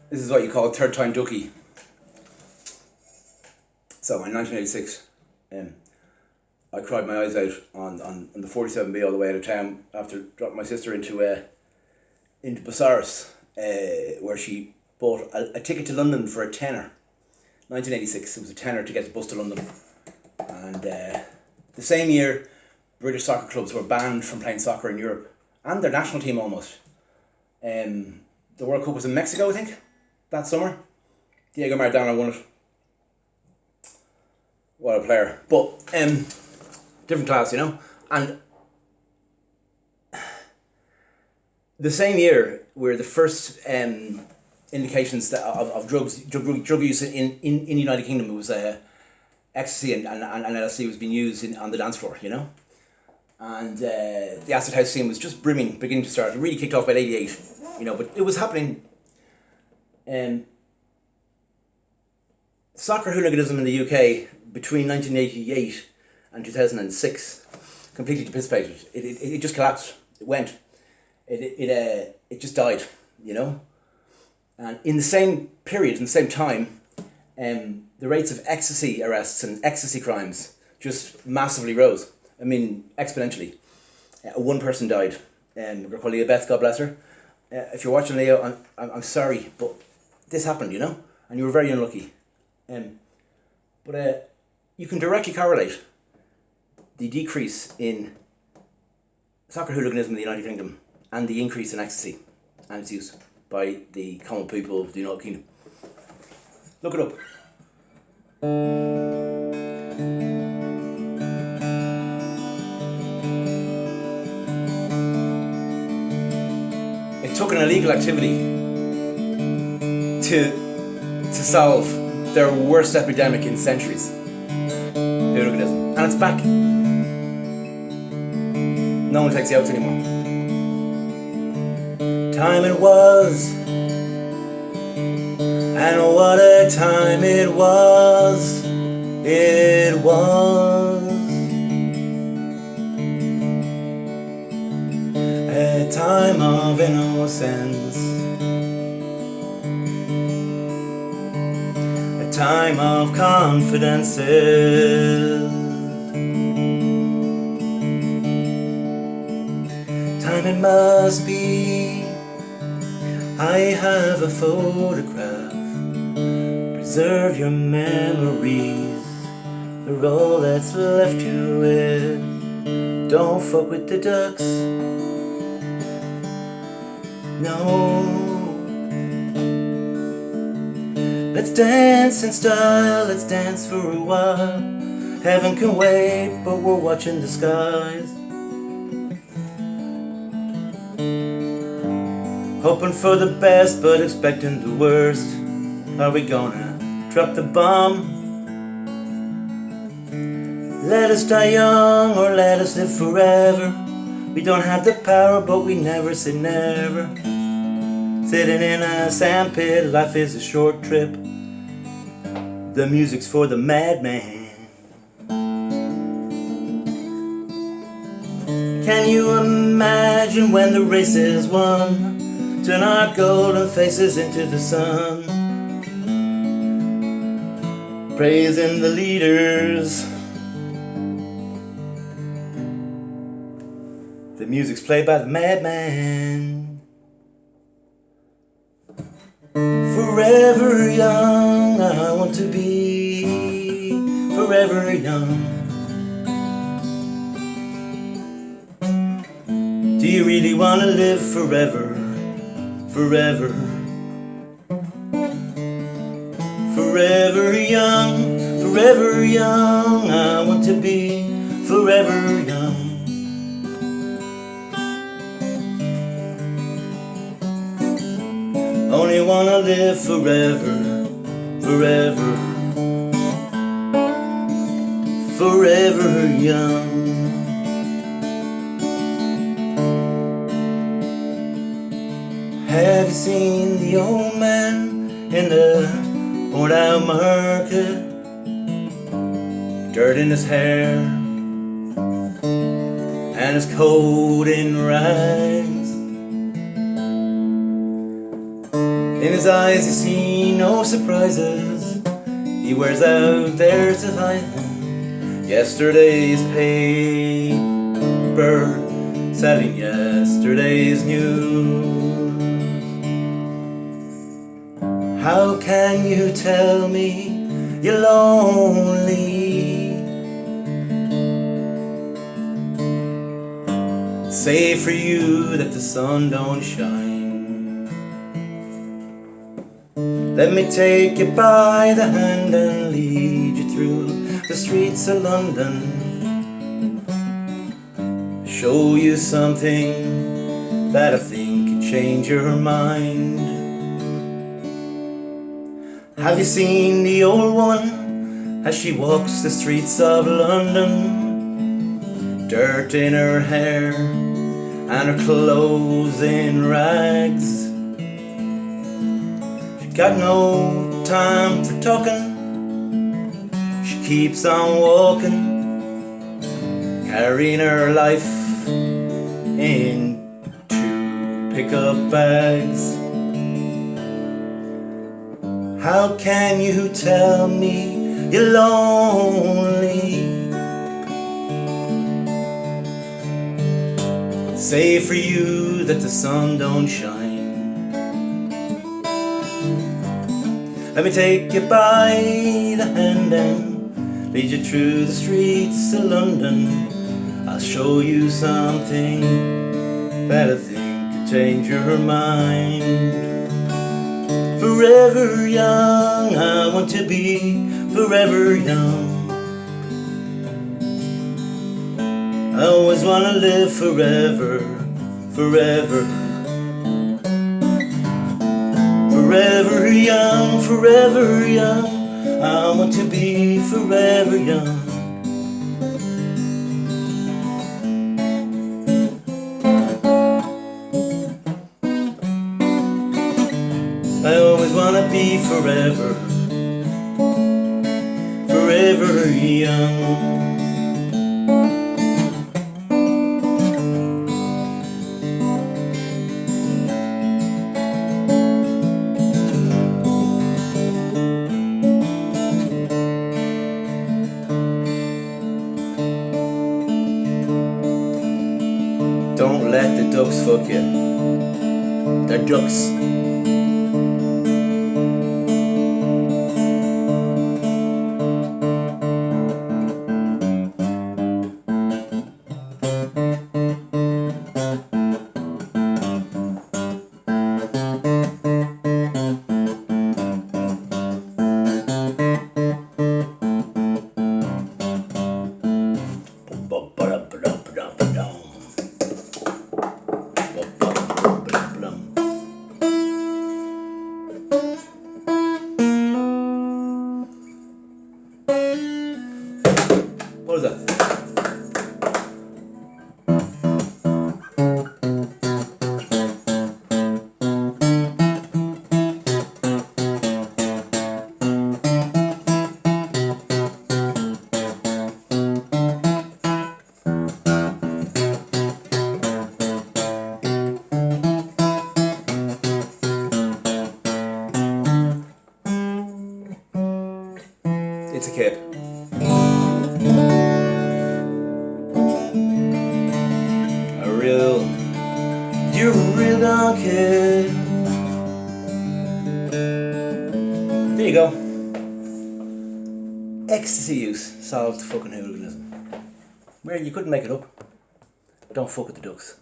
This is what you call third time ducky. So in 1986, I cried my eyes out on the 47B all the way out of town after dropping my sister into Busaris, where she bought a ticket to London for a tenner. 1986, it was a tenner to get the bus to London. And the same year, British soccer clubs were banned from playing soccer in Europe, and their national team almost. The World Cup was in Mexico, I think, that summer. Diego Maradona won it. What a player. But different class, you know. And the same year were the first indications of drug use in the United Kingdom. It was Ecstacy and LSD was being used on the dance floor, you know. And the acid house scene was just beginning to start. It really kicked off by 88, you know, but it was happening. Soccer hooliganism in the UK between 1988 and 2006 completely dissipated. It just collapsed. It went. It just died, you know. And in the same period, in the same time, the rates of ecstasy arrests and ecstasy crimes just massively rose. I mean, exponentially. One person died. We're calling Leah Beth, God bless her. If you're watching, Leo, I'm sorry, but this happened, you know, and you were very unlucky. But you can directly correlate the decrease in soccer hooliganism in the United Kingdom and the increase in ecstasy and its use by the common people of the United Kingdom. Look it up. It took an illegal activity to solve their worst epidemic in centuries. Hooliganism. And it's back. No one takes the outs anymore. Time it was, and what a time it was. It was a time of innocence, a time of confidences, time it must be. I have a photograph. Preserve your memories, they're all that's left you with. Don't fuck with the ducks. No. Let's dance in style, let's dance for a while. Heaven can wait, but we're watching the skies. Hoping for the best, but expecting the worst. Are we gonna drop the bomb? Let us die young, or let us live forever. We don't have the power, but we never say never. Sitting in a sandpit, life is a short trip. The music's for the madman. Can you imagine when the race is won? Turn our golden faces into the sun, praising the leaders. The music's played by the madman. Forever young, I want to be forever young. Do you really want to live forever? Forever, forever young, I want to be forever young. Only wanna live forever, forever, forever young. Have you seen the old man in the worn out market? Dirt in his hair and his coat in rags. In his eyes you see no surprises. He wears out their survival. Yesterday's paper selling yesterday's news. How can you tell me you're lonely? Say for you that the sun don't shine. Let me take you by the hand and lead you through the streets of London. Show you something that I think could change your mind. Have you seen the old woman as she walks the streets of London? Dirt in her hair and her clothes in rags. She got no time for talking. She keeps on walking, carrying her life in 2 pickup bags. How can you tell me you're lonely? Say for you that the sun don't shine. Let me take you by the hand and lead you through the streets of London. I'll show you something that I think could change your mind. Forever young, I want to be forever young. I always want to live forever, forever. Forever young, forever young. I want to be forever young. I always wanna be forever, forever young. Don't let the ducks fuck you. They're ducks. What is that? It's a cape. You're a real donkey. There you go. Ecstasy use solved fucking hooliganism. Where you couldn't make it up. Don't fuck with the ducks.